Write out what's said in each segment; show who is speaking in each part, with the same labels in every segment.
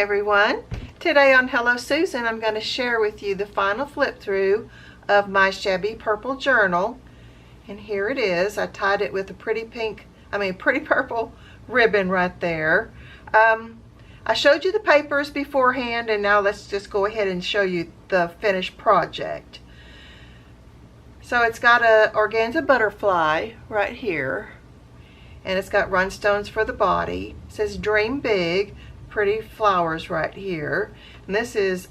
Speaker 1: everyone. Today on Hello Susan, I'm going to share with you the final flip through of my Shabby Purple Journal. And here it is. I tied it with a pretty purple ribbon right there. I showed you the papers beforehand, and now let's just go ahead and show you the finished project. So it's got a organza butterfly right here, and it's got rhinestones for the body. It says Dream Big. Pretty flowers right here, and this is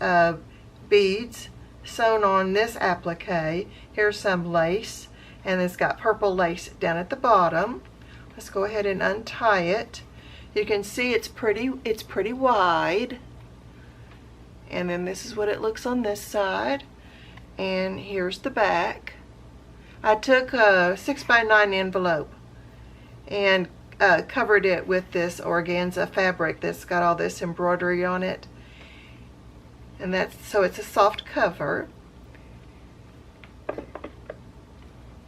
Speaker 1: beads sewn on this applique. Here's some lace, and it's got purple lace down at the bottom. Let's go ahead and untie it. You can see it's pretty wide, and then this is what it looks on this side, and here's the back. I took a 6x9 envelope and covered it with this organza fabric that's got all this embroidery on it, and so it's a soft cover.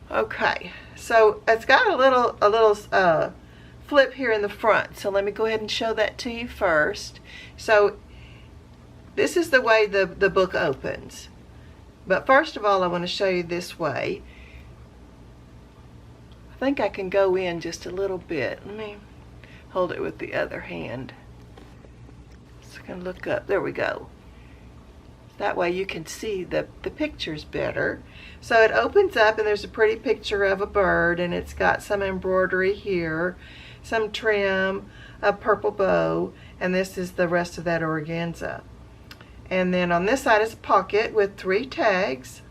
Speaker 1: Okay, so it's got a little flip here in the front, so let me go ahead and show that to you first. So this is the way the book opens, but first of all I want to show you this way. I think I can go in just a little bit. Let me hold it with the other hand. So I can look up. There we go. That way you can see the pictures better. So it opens up, and there's a pretty picture of a bird, and it's got some embroidery here, some trim, a purple bow, and this is the rest of that organza. And then on this side is a pocket with 3 tags.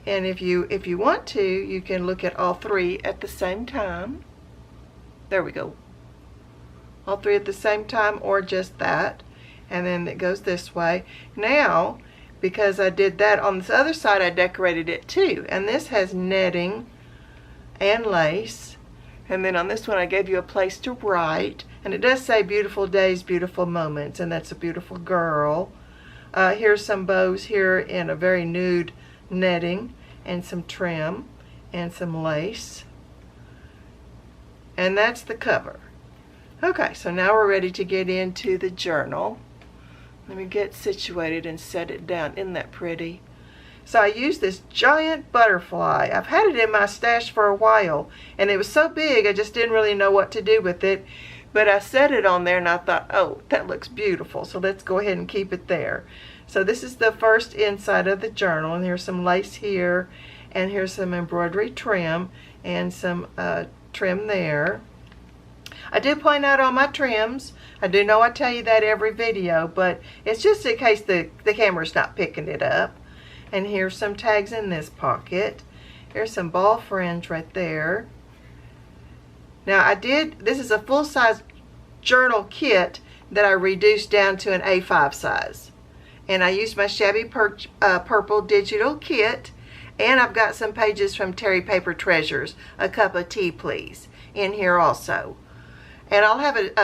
Speaker 1: And if you want to, you can look at all 3 at the same time. There we go. All 3 at the same time, or just that. And then it goes this way. Now, because I did that on this other side, I decorated it too. And this has netting and lace. And then on this one, I gave you a place to write. And it does say beautiful days, beautiful moments. And that's a beautiful girl. Here's some bows here in a very nude netting, and some trim and some lace, and that's the cover. Okay, so now we're ready to get into the journal. Let me get situated and set it down. Isn't that pretty? So I used this giant butterfly. I've had it in my stash for a while, and it was so big I just didn't really know what to do with it, but I set it on there and I thought, oh, that looks beautiful, so let's go ahead and keep it there. So this is the first inside of the journal, and here's some lace here, and here's some embroidery trim, and some trim there. I do point out all my trims. I do know I tell you that every video, but it's just in case the camera's not picking it up. And here's some tags in this pocket. Here's some ball fringe right there. Now this is a full-size journal kit that I reduced down to an A5 size. And I used my Shabby Purple digital kit, and I've got some pages from Terre Paper Treasures, A Cup of Tea Please, in here also. And I'll have it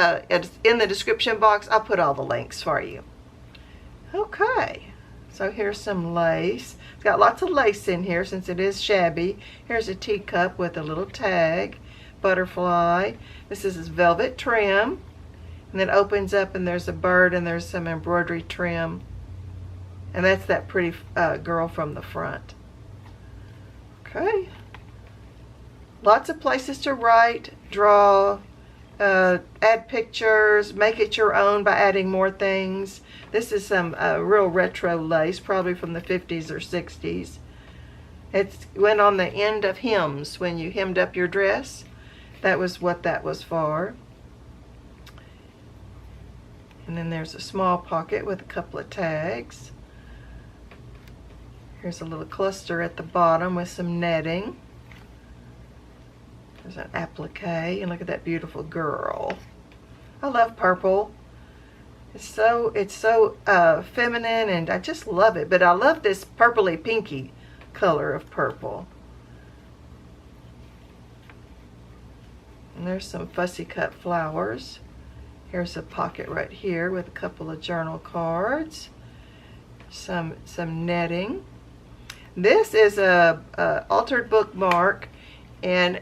Speaker 1: in the description box. I'll put all the links for you. Okay, so here's some lace. It's got lots of lace in here since it is shabby. Here's a teacup with a little tag, butterfly. This is velvet trim, and then it opens up and there's a bird and there's some embroidery trim. And that's that pretty girl from the front. Okay. Lots of places to write, draw, add pictures, make it your own by adding more things. This is some real retro lace, probably from the 50s or 60s. It went on the end of hems when you hemmed up your dress. That was what that was for. And then there's a small pocket with a couple of tags. Here's a little cluster at the bottom with some netting. There's an applique, and look at that beautiful girl. I love purple. It's so feminine, and I just love it. But I love this purpley pinky color of purple. And there's some fussy cut flowers. Here's a pocket right here with a couple of journal cards. Some netting. This is a altered bookmark, and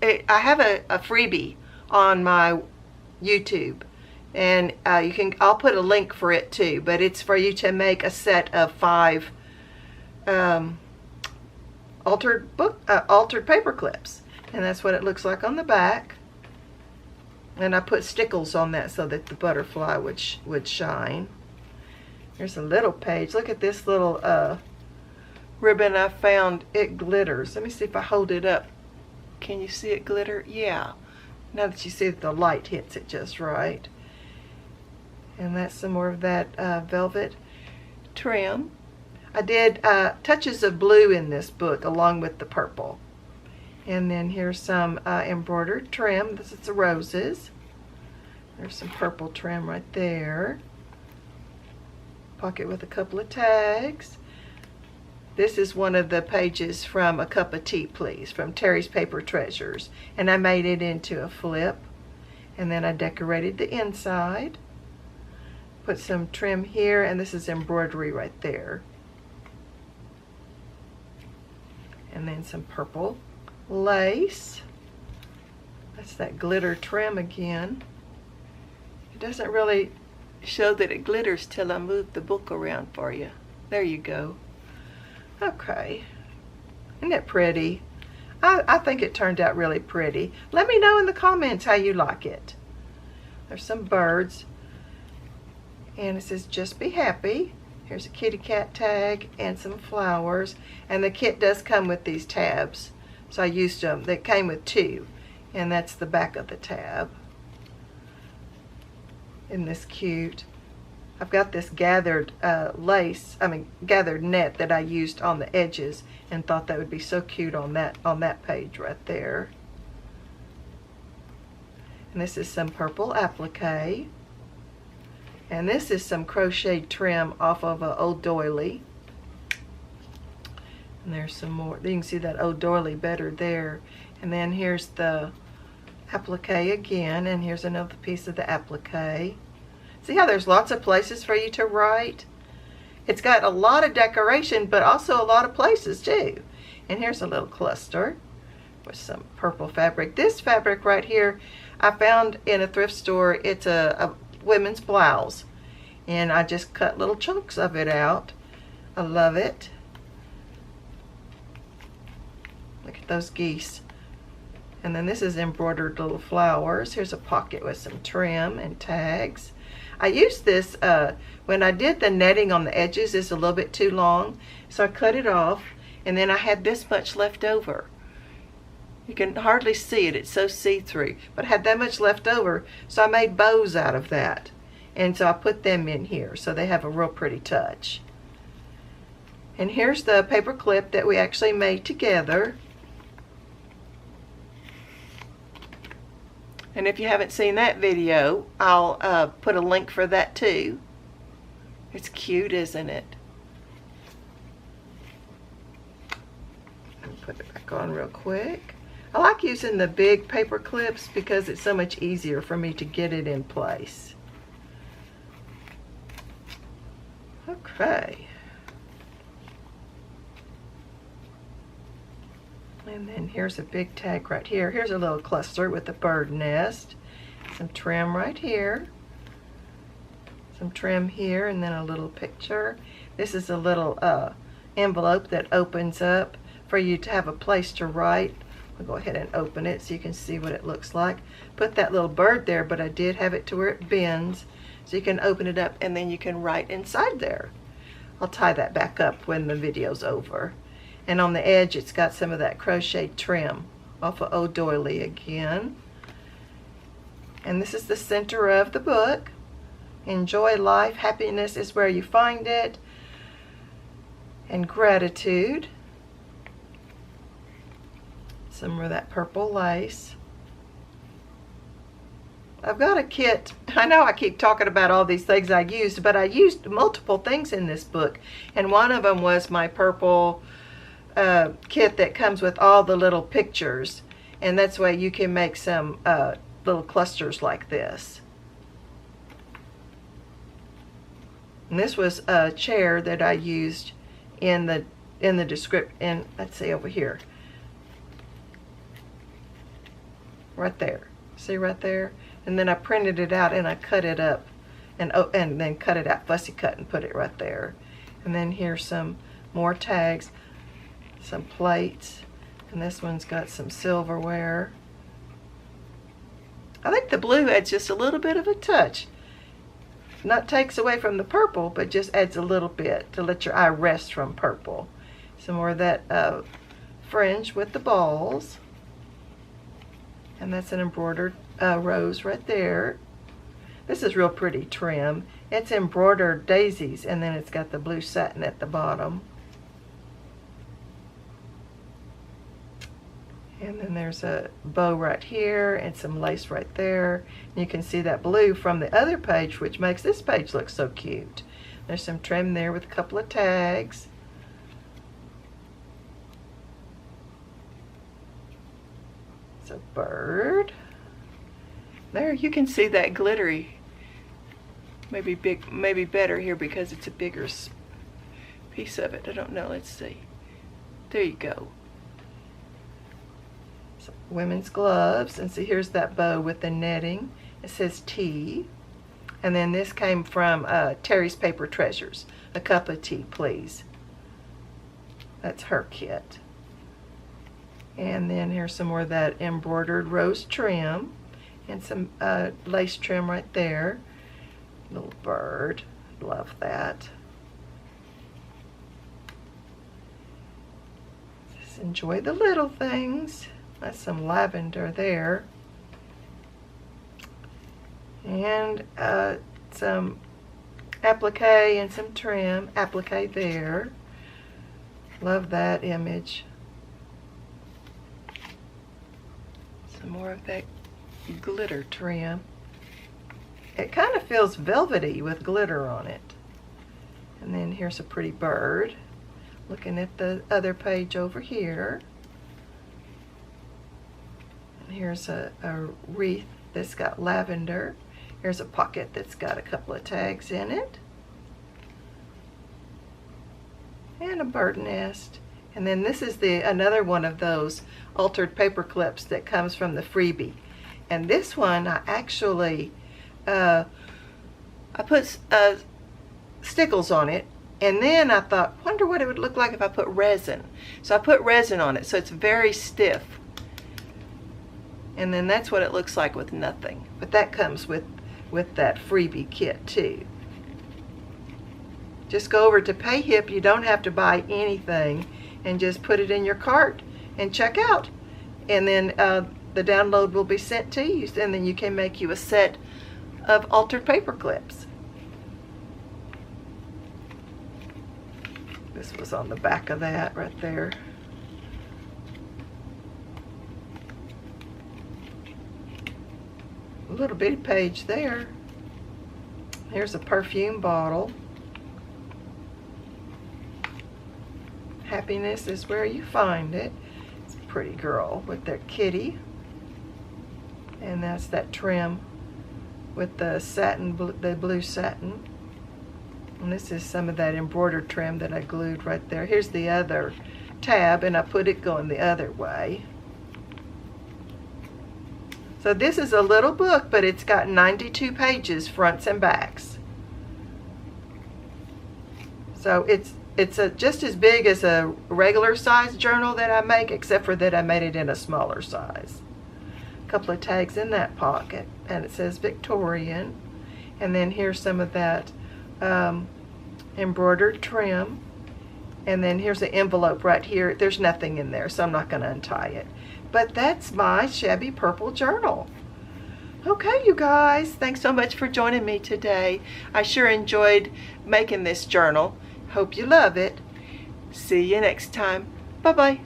Speaker 1: I have a freebie on my YouTube. And I'll put a link for it too, but it's for you to make a set of 5 altered paper clips. And that's what it looks like on the back. And I put stickles on that so that the butterfly would shine. Here's a little page. Look at this little ribbon I found. It glitters. Let me see if I hold it up. Can you see it glitter? Yeah. Now that you see that the light hits it just right. And that's some more of that velvet trim. I did touches of blue in this book along with the purple. And then here's some embroidered trim. This is the roses. There's some purple trim right there. Pocket with a couple of tags. This is one of the pages from A Cup of Tea, Please, from Terry's Paper Treasures. And I made it into a flip. And then I decorated the inside. Put some trim here, and this is embroidery right there. And then some purple lace. That's that glitter trim again. It doesn't really show that it glitters till I move the book around for you. There you go. Okay. Isn't it pretty? I think it turned out really pretty. Let me know in the comments how you like it. There's some birds. And it says, just be happy. Here's a kitty cat tag and some flowers. And the kit does come with these tabs. So I used them. They came with 2. And that's the back of the tab. Isn't this cute? I've got this gathered gathered net that I used on the edges and thought that would be so cute on that page right there. And this is some purple applique. And this is some crocheted trim off of an old doily. And there's some more. You can see that old doily better there. And then here's the applique again. And here's another piece of the applique. See how there's lots of places for you to write? It's got a lot of decoration, but also a lot of places too. And here's a little cluster with some purple fabric. This fabric right here, I found in a thrift store. It's a women's blouse, and I just cut little chunks of it out. I love it. Look at those geese. And then this is embroidered little flowers. Here's a pocket with some trim and tags. I used this when I did the netting on the edges. It's a little bit too long, so I cut it off, and then I had this much left over. You can hardly see it, it's so see-through, but I had that much left over, so I made bows out of that. And so I put them in here so they have a real pretty touch. And here's the paper clip that we actually made together. And if you haven't seen that video, I'll put a link for that too. It's cute, isn't it? Let me put it back on real quick. I like using the big paper clips because it's so much easier for me to get it in place. Okay. And then here's a big tag right here. Here's a little cluster with a bird nest. Some trim right here. Some trim here, and then a little picture. This is a little envelope that opens up for you to have a place to write. I'll go ahead and open it so you can see what it looks like. Put that little bird there, but I did have it to where it bends, so you can open it up and then you can write inside there. I'll tie that back up when the video's over. And on the edge, it's got some of that crochet trim off of Old Doily again. And this is the center of the book. Enjoy life. Happiness is where you find it. And gratitude. Some of that purple lace. I've got a kit. I know I keep talking about all these things I used, but I used multiple things in this book. And one of them was my purple kit that comes with all the little pictures. And that's why you can make some little clusters like this. And this was a chair that I used in the description. Let's see over here. Right there. See right there? and then I printed it out and I cut it up and then cut it out, fussy cut, and put it right there. And then here's some more tags, some plates, and this one's got some silverware. I think the blue adds just a little bit of a touch. Not takes away from the purple, but just adds a little bit to let your eye rest from purple. Some more of that fringe with the balls. And that's an embroidered rose right there. This is real pretty trim. It's embroidered daisies, and then it's got the blue satin at the bottom. And then there's a bow right here and some lace right there. And you can see that blue from the other page, which makes this page look so cute. There's some trim there with a couple of tags. It's a bird. There, you can see that glittery. Maybe big, maybe better here because it's a bigger piece of it. I don't know. Let's see. There you go. Some women's gloves, and see, here's that bow with the netting. It says tea, and then this came from Terry's Paper Treasures. A cup of tea, please. That's her kit. And then here's some more of that embroidered rose trim. And some lace trim right there. Little bird. Love that. Just enjoy the little things. That's some lavender there. And some applique and some trim. Applique there. Love that image. Some more of that glitter trim. It kind of feels velvety with glitter on it. And then here's a pretty bird. Looking at the other page over here. And here's a wreath that's got lavender. Here's a pocket that's got a couple of tags in it. And a bird nest. And then this is another one of those altered paper clips that comes from the freebie. And this one I actually, I put stickles on it, and then I thought, wonder what it would look like if I put resin. So I put resin on it, so it's very stiff. And then that's what it looks like with nothing. But that comes with that freebie kit too. Just go over to Payhip. You don't have to buy anything, and just put it in your cart and check out. And then the download will be sent to you, and then you can make you a set of altered paper clips. This was on the back of that right there. A little bitty page there. Here's a perfume bottle. Happiness is where you find it. It's a pretty girl with their kitty. And that's that trim with the satin, the blue satin. And this is some of that embroidered trim that I glued right there. Here's the other tab, and I put it going the other way. So this is a little book, but it's got 92 pages, fronts and backs. So it's just as big as a regular size journal that I make, except for that I made it in a smaller size. A couple of tags in that pocket, and it says Victorian. And then here's some of that embroidered trim. And then here's an envelope right here. There's nothing in there, so I'm not going to untie it. But that's my Shabby Purple Journal. Okay, you guys, thanks so much for joining me today. I sure enjoyed making this journal. Hope you love it. See you next time. Bye-bye.